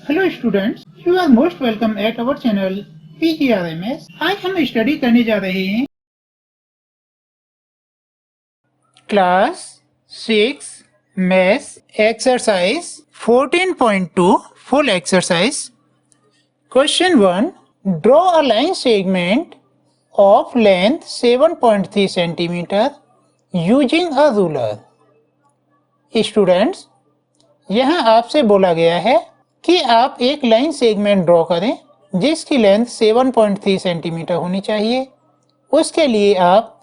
Hello students, you are most welcome at our channel PGRMS। आज हम study करने जा रहे हैं class 6 maths exercise 14.2 full exercise. Question 1, draw a line segment of length 7.3 centimetre using a ruler. Students, यहाँ आपसे बोला गया है कि आप एक लाइन सेगमेंट ड्रॉ करें जिसकी लेंथ 7.3 सेंटीमीटर होनी चाहिए। उसके लिए आप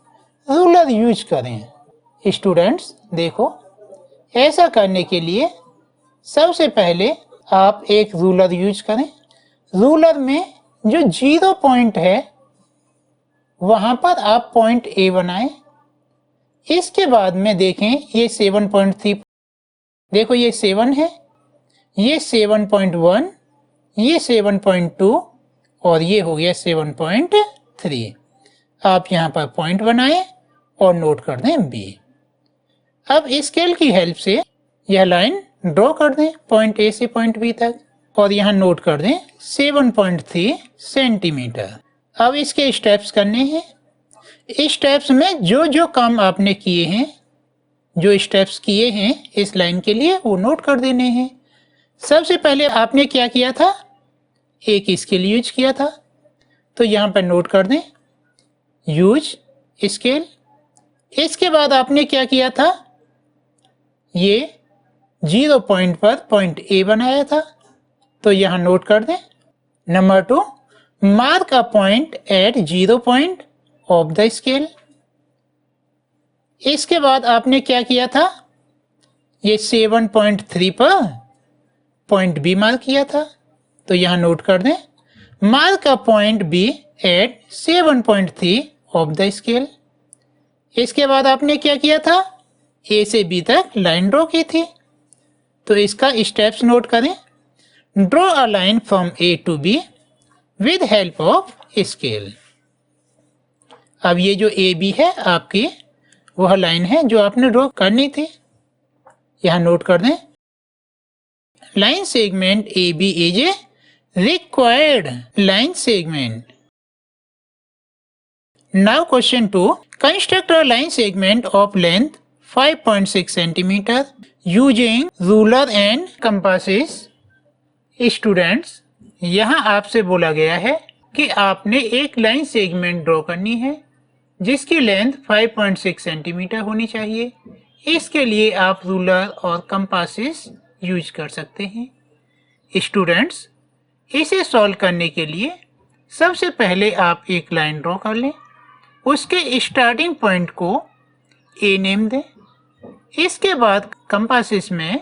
रूलर यूज करें। स्टूडेंट्स देखो, ऐसा करने के लिए सबसे पहले आप एक रूलर यूज करें। रूलर में जो 0 पॉइंट है वहां पर आप पॉइंट A बनाएं। इसके बाद में देखें ये 7.3, देखो ये 7 है, ये 7.1, ये 7.2 और ये हो गया 7.3। आप यहाँ पर पॉइंट बनाएं और नोट कर दें B। अब स्केल की हेल्प से यह लाइन ड्रॉ कर दें पॉइंट A से पॉइंट B तक और यहाँ नोट कर दें 7.3 सेंटीमीटर। अब इसके स्टेप्स करने हैं। स्टेप्स में जो जो काम आपने किए हैं, जो स्टेप्स किए हैं इस लाइन के लिए, वो नोट कर देने हैं। सबसे पहले आपने क्या किया था, एक स्केल यूज किया था, तो यहां पर नोट कर दें यूज स्केल। इसके बाद आपने क्या किया था, ये 0 पॉइंट पर पॉइंट A बनाया था, तो यहां नोट कर दें। Number 2, mark a point at 0 point of the scale. इसके बाद आपने क्या किया था, ये 7.3 पर पॉइंट B मार्क किया था, तो यहां नोट कर दें mark a point B at 7.3 of the scale. इसके बाद आपने क्या किया था, A से B तक लाइन ड्रॉ की थी, तो इसका स्टेप्स नोट करें। Draw a line from A to B with help of scale. अब ये जो AB है आपकी, वह लाइन है जो आपने ड्रॉ करनी थी। यहां नोट कर दें line segment AB is a required line segment. Now question 2. Construct a line segment of length 5.6 cm using ruler and compasses. Students, यहाँ आपसे बोला गया है कि आपने एक लाइन सेगमेंट ड्रॉ करनी है जिसकी लेंथ 5.6 सेंटीमीटर होनी चाहिए। इसके लिए आप रूलर और कंपासेस यूज कर सकते हैं। स्टूडेंट्स, इसे सॉल्व करने के लिए सबसे पहले आप एक लाइन ड्रॉ कर लें, उसके स्टार्टिंग पॉइंट को A नेम दें। इसके बाद कंपासेस में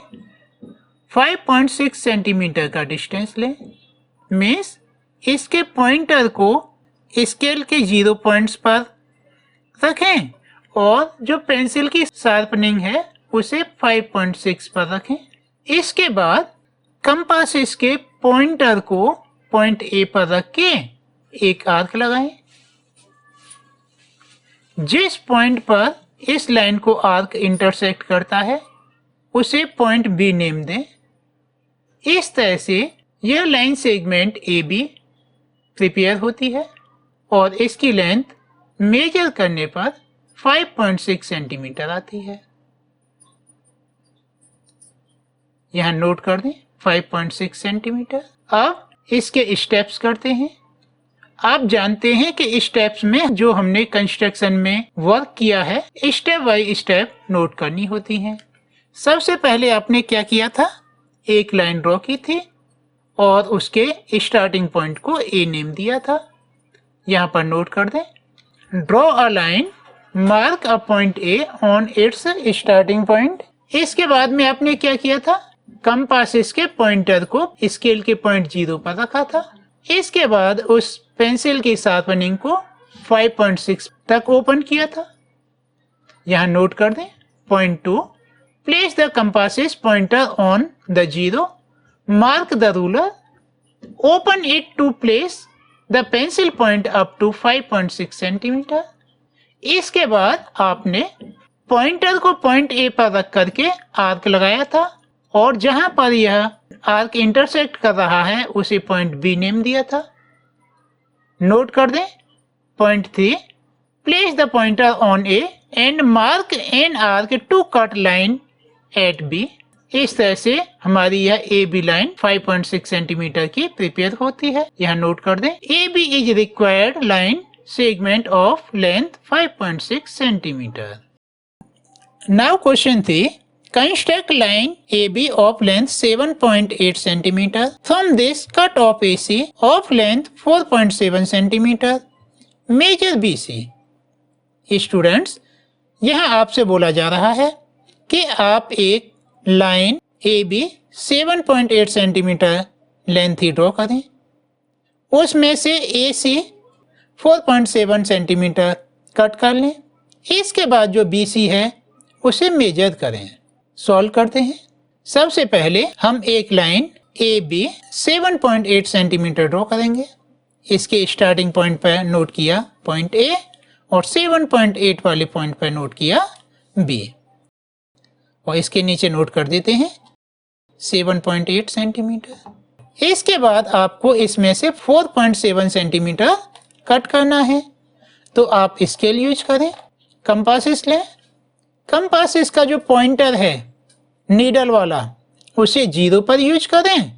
5.6 सेंटीमीटर का डिस्टेंस लें। मीन्स इसके पॉइंटर को स्केल के 0 पॉइंट्स पर रखें और जो पेंसिल की शार्पनिंग है उसे 5.6 पर रखें। इसके बाद कंपासेस के पॉइंटर को पॉइंट A पर रख के एक आर्क लगाएं। जिस पॉइंट पर इस लाइन को आर्क इंटरसेक्ट करता है उसे पॉइंट B नेम दें। इस तरह से यह लाइन सेगमेंट AB प्रिपेयर होती है और इसकी लेंथ मेजर करने पर 5.6 सेंटीमीटर आती है। यहां नोट कर दें 5.6 सेंटीमीटर। अब इसके स्टेप्स करते हैं। आप जानते हैं कि स्टेप्स में जो हमने कंस्ट्रक्शन में वर्क किया है, स्टेप बाय स्टेप नोट करनी होती हैं। सबसे पहले आपने क्या किया था, एक लाइन ड्रॉ की थी और उसके स्टार्टिंग पॉइंट को A नेम दिया था। यहाँ पर नोट कर दें draw a line, mark a point A on it's starting point. इसके बाद में आपने क्या किया था, कंपासेस के पॉइंटर को स्केल के पॉइंट 0 पर रखा था। इसके बाद उस पेंसिल की शार्पनिंग को 5.6 तक ओपन किया था। यहाँ नोट कर दें point 2, place the compasses pointer on the 0, mark the ruler, open it to place the pencil point up to 5.6 centimetre. इसके बाद आपने पॉइंटर को पॉइंट A पर रख करके आर्क लगाया था और जहां पर यह आर्क इंटरसेक्ट कर रहा है उसे पॉइंट बी नेम दिया था। नोट कर दें। Point 3, place the pointer on A and mark an arc to cut line at B. इस तरह से हमारी यह ए बी लाइन 5.6 सेंटीमीटर की प्रिपेयर होती है। यह नोट कर दें। A B is required line segment of length 5.6 centimetre. Now question 3, construct line AB of length 7.8 cm. From this, cut off AC of length 4.7 cm. Measure BC. Students, यहाँ आपसे बोला जा रहा है कि आप एक लाइन AB 7.8 सेंटीमीटर लेंथ ही draw करें। उसमें से AC 4.7 सेंटीमीटर कट कर लें। इसके बाद जो BC है उसे मेजर करें। सॉल्व करते हैं। सबसे पहले हम एक लाइन AB 7.8 सेंटीमीटर ड्रॉ करेंगे। इसके स्टार्टिंग पॉइंट पर नोट किया पॉइंट A और 7.8 वाले पॉइंट पर नोट किया B, और इसके नीचे नोट कर देते हैं 7.8 सेंटीमीटर। इसके बाद आपको इसमें से 4.7 सेंटीमीटर कट करना है, तो आप स्केल यूज करें, कंपासिस लें। कंपासिस का जो पॉइंटर है नीडल वाला उसे 0 पर यूज करें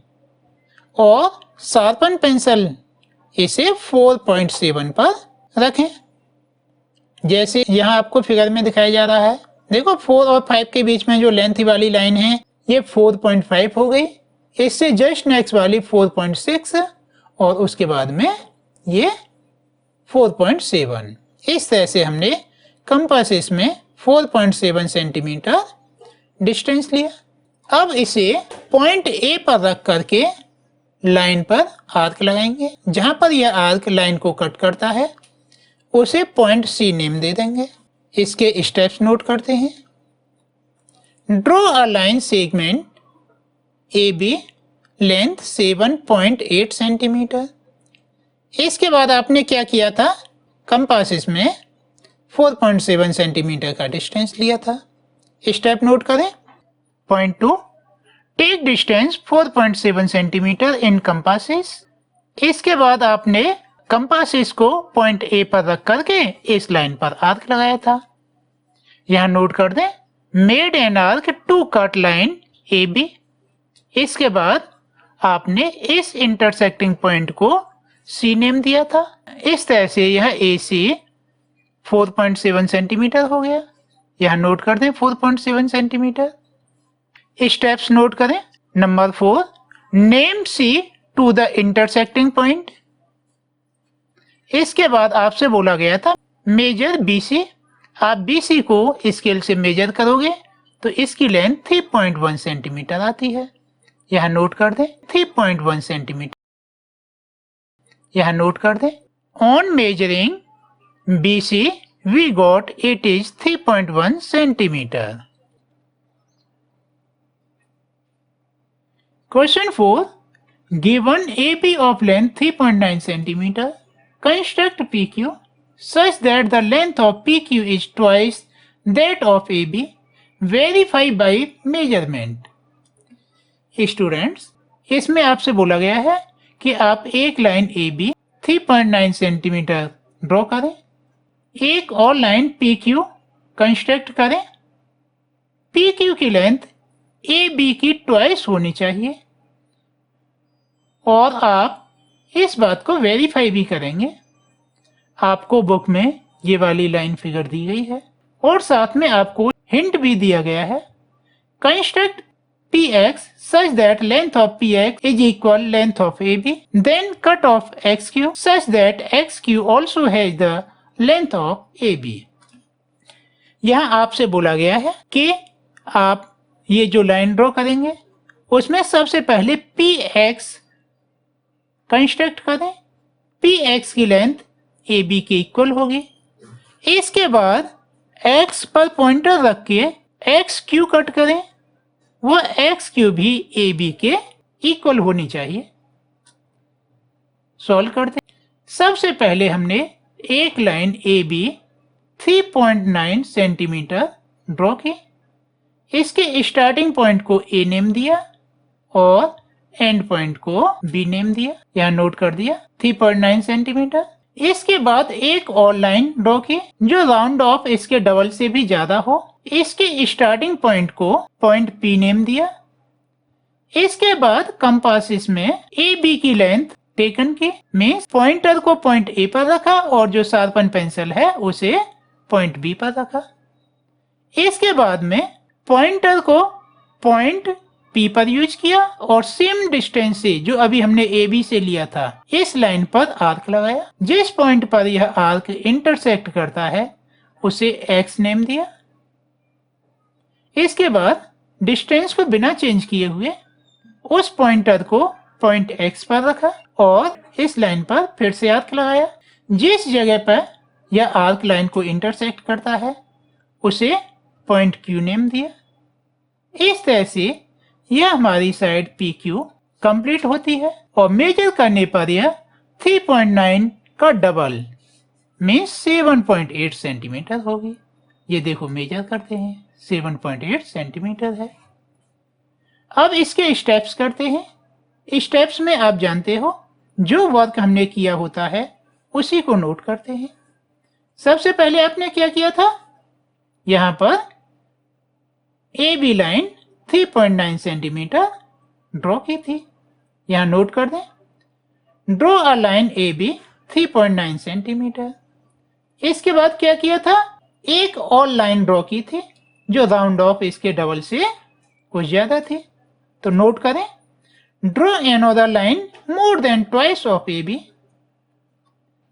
और शार्पन पेंसिल इसे 4.7 पर रखें। जैसे यहाँ आपको फिगर में दिखाया जा रहा है। देखो 4 और 5 के बीच में जो लेंथ वाली लाइन है ये 4.5 हो गई। इससे जस्ट नेक्स्ट वाली 4.6 और उसके बाद में ये 4.7। इस तरह से हमने कंपासिस में 4.7 सेंटीमीटर डिस्टेंस लिया। अब इसे पॉइंट ए पर रख करके लाइन पर आर्क लगाएंगे। जहां पर यह आर्क लाइन को कट करता है उसे पॉइंट सी नेम दे देंगे। इसके स्टेप्स नोट करते हैं। Draw a line segment A B length 7.8 centimetre. इसके बाद आपने क्या किया था, कंपासिस में 4.7 सेंटीमीटर का डिस्टेंस लिया था। स्टेप नोट करें। Point 2, take distance 4.7 centimetre in compasses. इसके बाद आपने कंपासिस को पॉइंट ए पर रख करके इस लाइन पर आर्क लगाया था। यहां नोट कर दें, made an arc to cut line A B. इसके बाद आपने इस इंटरसेक्टिंग पॉइंट को सी नेम दिया था। इस तरह से यह ए सी 4.7 सेंटीमीटर हो गया। यहां नोट कर दें 4.7 सेंटीमीटर। स्टेप्स नोट करें। Number 4, name C to the intersecting point. इसके बाद आपसे बोला गया था मेजर बीसी। आप बीसी को स्केल से मेजर करोगे तो इसकी लेंथ 3.1 सेंटीमीटर आती है। यहां नोट कर दें 3.1 सेंटीमीटर। यहां नोट कर दें, on measuring BC we got it is 3.1 centimeter. Question 4. Given AB of length 3.9 centimeter, construct PQ such that the length of PQ is twice that of AB. Verify by measurement. Students, इसमें आपसे बोला गया है कि आप एक line AB 3.9 centimetre draw करें, एक और लाइन PQ कंस्ट्रक्ट करें। PQ की लेंथ AB की ट्वाइस होनी चाहिए और आप इस बात को वेरीफाई भी करेंगे। आपको बुक में ये वाली लाइन फिगर दी गई है और साथ में आपको हिंट भी दिया गया है। Construct PX such that length of PX is equal length of AB. Then cut off XQ such that XQ also has the length of AB. यहाँ आपसे बोला गया है कि आप ये जो लाइन ड्रॉ करेंगे उसमें सबसे पहले PX कंस्ट्रक्ट करें। PX की लेंथ AB के इक्वल होगी। इसके बाद X पर पॉइंटर रख के XQ कट करें, वह XQ भी AB के इक्वल होनी चाहिए। सॉल्व करते हैं। सबसे पहले हमने एक लाइन AB 3.9 सेंटीमीटर ड्रॉ की। इसके स्टार्टिंग पॉइंट को ए नेम दिया और एंड पॉइंट को बी नेम दिया, यहाँ नोट कर दिया 3.9 सेंटीमीटर। इसके बाद एक और लाइन ड्रॉ की जो राउंड ऑफ इसके डबल से भी ज्यादा हो। इसके स्टार्टिंग पॉइंट को पॉइंट पी नेम दिया। इसके बाद कंपास में ए बी की लेंथ टेकन की, मीन्स पॉइंटर को पॉइंट ए पर रखा और जो शार्पन पेंसिल है उसे पॉइंट बी पर रखा। इसके बाद में पॉइंटर को पॉइंट पी पर यूज किया और सेम डिस्टेंस से जो अभी हमने ए बी से लिया था इस लाइन पर आर्क लगाया। जिस पॉइंट पर यह आर्क इंटरसेक्ट करता है उसे एक्स नेम दिया। इसके बाद डिस्टेंस को बिना चेंज किए हुए उस पॉइंटर को पॉइंट एक्स पर रखा और इस लाइन पर फिर से आर्क लगाया। जिस जगह पर यह आर्क लाइन को इंटरसेक्ट करता है उसे पॉइंट क्यू नेम दिया। इस तरह से यह हमारी साइड पी क्यू कंप्लीट होती है और मेजर करने पर यह 3.9 का डबल मीन्स 7.8 सेंटीमीटर होगी। ये देखो मेजर करते हैं 7.8 सेंटीमीटर है। अब इसके स्टेप्स करते हैं। स्टेप्स में आप जानते हो जो वर्क हमने किया होता है उसी को नोट करते हैं। सबसे पहले आपने क्या किया था, यहाँ पर A B line 3.9 centimetre draw की थी, यहाँ नोट कर दें draw a line A B 3.9 centimetre. इसके बाद क्या किया था, एक और लाइन ड्रॉ की थी जो राउंड ऑफ इसके डबल से कुछ ज्यादा थी, तो नोट करें draw another line more than twice of AB,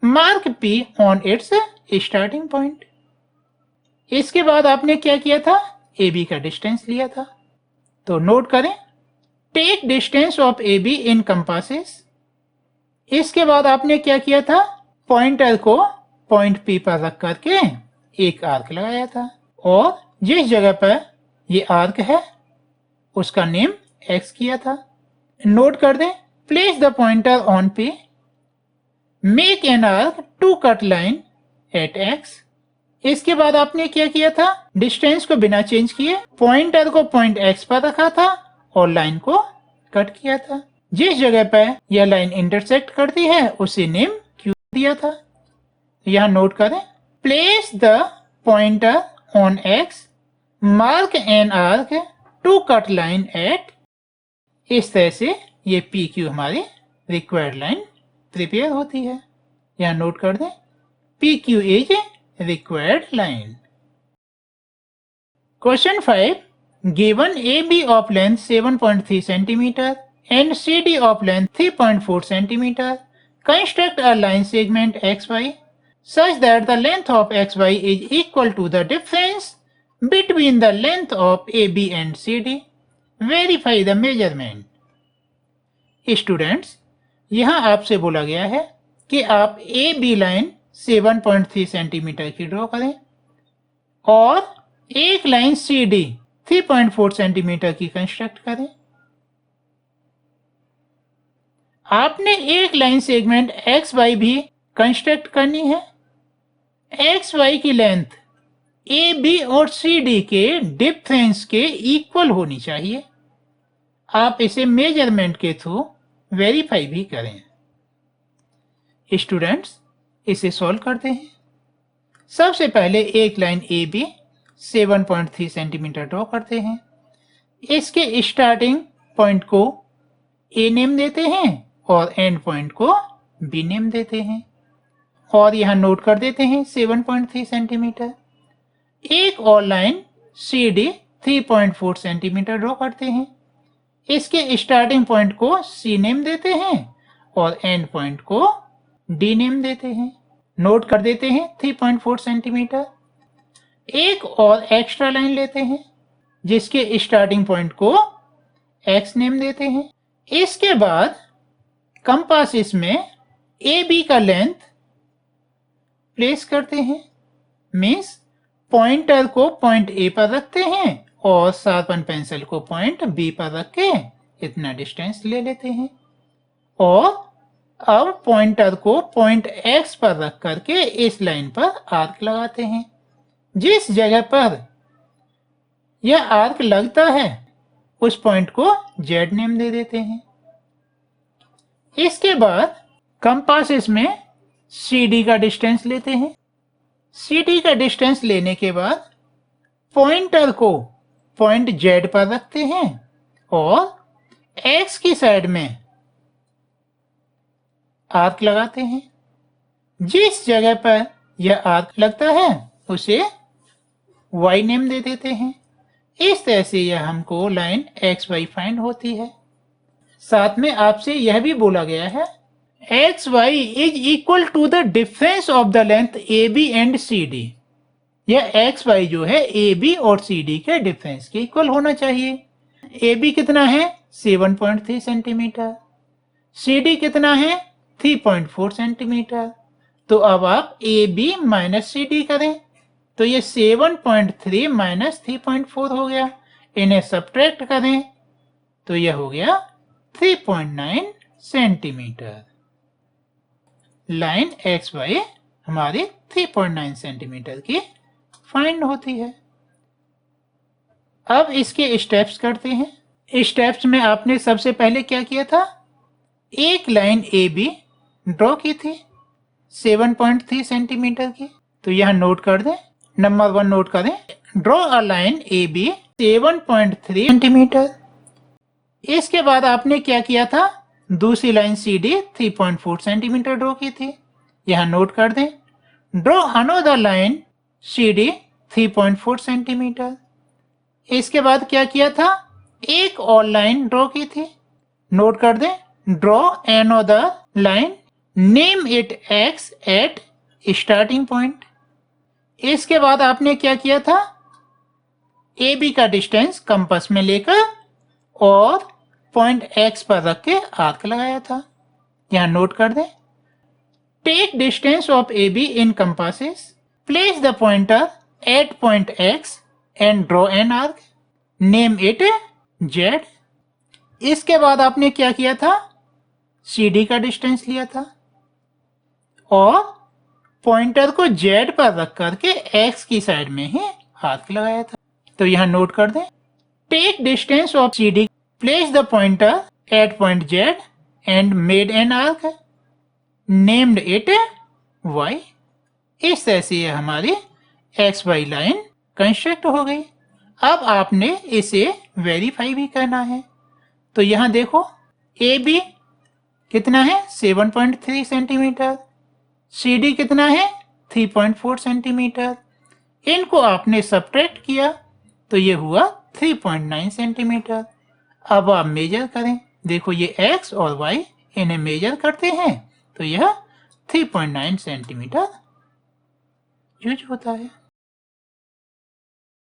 mark P on its starting point। इसके बाद आपने क्या किया था, AB का डिस्टेंस लिया था, तो नोट करें take distance of AB in compasses. इसके बाद आपने क्या किया था, पॉइंटर को पॉइंट P पर रख करके एक आर्क लगाया था और जिस जगह पर ये आर्क है उसका नेम X किया था। नोट कर दें place the pointer on P, make an arc to cut line at X। इसके बाद आपने क्या किया था, डिस्टेंस को बिना चेंज किए पॉइंटर को पॉइंट X पर रखा था और लाइन को कट किया था। जिस जगह पर यह लाइन इंटरसेक्ट करती है उसे नेम Q दिया था। यहां नोट करें place the pointer on X, mark an arc to cut line at. इस तरह से ये पी क्यू हमारी रिक्वायर्ड लाइन प्रिपेयर होती है। यहां नोट कर दें P Q is required line. Question 5, given A B of length 7.3 centimetre and C D of length 3.4 centimetre, construct a line segment XY such that the length of XY is equal to the difference between the length of AB and CD. Verify the measurement। Students, यहाँ आपसे बोला गया है कि आप ए B line 7.3 centimetre की draw करें और एक लाइन सी डी 3.4 सेंटीमीटर की कंस्ट्रक्ट करें। आपने एक लाइन सेगमेंट एक्स वाई भी कंस्ट्रक्ट करनी है। एक्स वाई की लेंथ ए बी और सी डी के डिफरेंस के इक्वल होनी चाहिए। आप इसे मेजरमेंट के थ्रू वेरीफाई भी करें। स्टूडेंट्स, इसे सॉल्व करते हैं। सबसे पहले एक line A B 7.3 centimetre draw करते हैं। इसके स्टार्टिंग पॉइंट को ए नेम देते हैं और एंड पॉइंट को बी नेम देते हैं और यहां नोट कर देते हैं 7.3 सेंटीमीटर। एक और line C D 3.4 centimetre draw करते हैं। इसके स्टार्टिंग पॉइंट को सी नेम देते हैं और एंड पॉइंट को डी नेम देते हैं। नोट कर देते हैं 3.4 सेंटीमीटर। एक और एक्स्ट्रा लाइन लेते हैं जिसके स्टार्टिंग पॉइंट को एक्स नेम देते हैं। इसके बाद कंपास में ए बी का लेंथ प्लेस करते हैं, मीन्स पॉइंटर को पॉइंट ए पर रखते हैं और शार्पन पेंसिल को पॉइंट बी पर रख के इतना डिस्टेंस ले लेते हैं और अब पॉइंटर को पॉइंट एक्स पर रख करके इस लाइन पर आर्क लगाते हैं। जिस जगह पर यह आर्क लगता है उस पॉइंट को जेड नेम दे देते हैं। इसके बाद कंपास में CD का डिस्टेंस लेते हैं। CD का डिस्टेंस लेने के बाद पॉइंटर को पॉइंट जेड पर रखते हैं और एक्स की साइड में आर्क लगाते हैं। जिस जगह पर यह आर्क लगता है उसे y नेम दे देते हैं। इस तरह से यह हमको लाइन XY फाइंड होती है। साथ में आपसे यह भी बोला गया है XY is equal to the difference of the length AB and CD। यह XY जो है AB और CD के डिफरेंस के इक्वल होना चाहिए। AB कितना है 7.3 सेंटीमीटर, CD कितना है 3.4 सेंटीमीटर। तो अब आप AB माइनस CD करें तो ये 7.3 माइनस 3.4 हो गया। इन्हें सब्ट्रैक्ट करें तो यह हो गया 3.9 सेंटीमीटर। लाइन XY हमारी 3.9 सेंटीमीटर की फाइंड होती है। अब इसके स्टेप्स करते हैं। स्टेप्स में आपने सबसे पहले क्या किया था, एक लाइन AB ड्रॉ की थी 7.3 सेंटीमीटर की। तो यहां नोट कर दें, नंबर 1 नोट करें, draw a line AB 7.3 centimetre. इसके बाद आपने क्या किया था, दूसरी लाइन CD 3.4 सेंटीमीटर ड्रॉ की थी। यहां नोट कर दें, draw another line CD 3.4 centimetre. इसके बाद क्या किया था, एक और लाइन ड्रॉ की थी। नोट कर दें, draw another line, name it X at starting point. इसके बाद आपने क्या किया था, AB का डिस्टेंस कंपास में लेकर और पॉइंट X पर रख के आर्क लगाया था। यहां नोट कर दें, take distance of AB in compasses, place the pointer at point X and draw an arc, name it Z। इसके बाद आपने क्या किया था, CD का डिस्टेंस लिया था और पॉइंटर को Z पर रख करके X की साइड में ही आर्क लगाया था। तो यहां नोट कर दें, take distance of CD, place the pointer at point Z and made an arc, named it Y। इस तरह से ये हमारी XY लाइन कंस्ट्रक्ट हो गई। अब आपने इसे वेरीफाई भी करना है। तो यहां देखो, AB कितना है 7.3 सेंटीमीटर, CD कितना है 3.4 सेंटीमीटर। इनको आपने सब्ट्रैक्ट किया तो ये हुआ 3.9 सेंटीमीटर। अब आप मेजर करें, देखो ये X और Y, इन्हें मेजर करते हैं तो यह 3.9 सेंटीमीटर यूज होता है।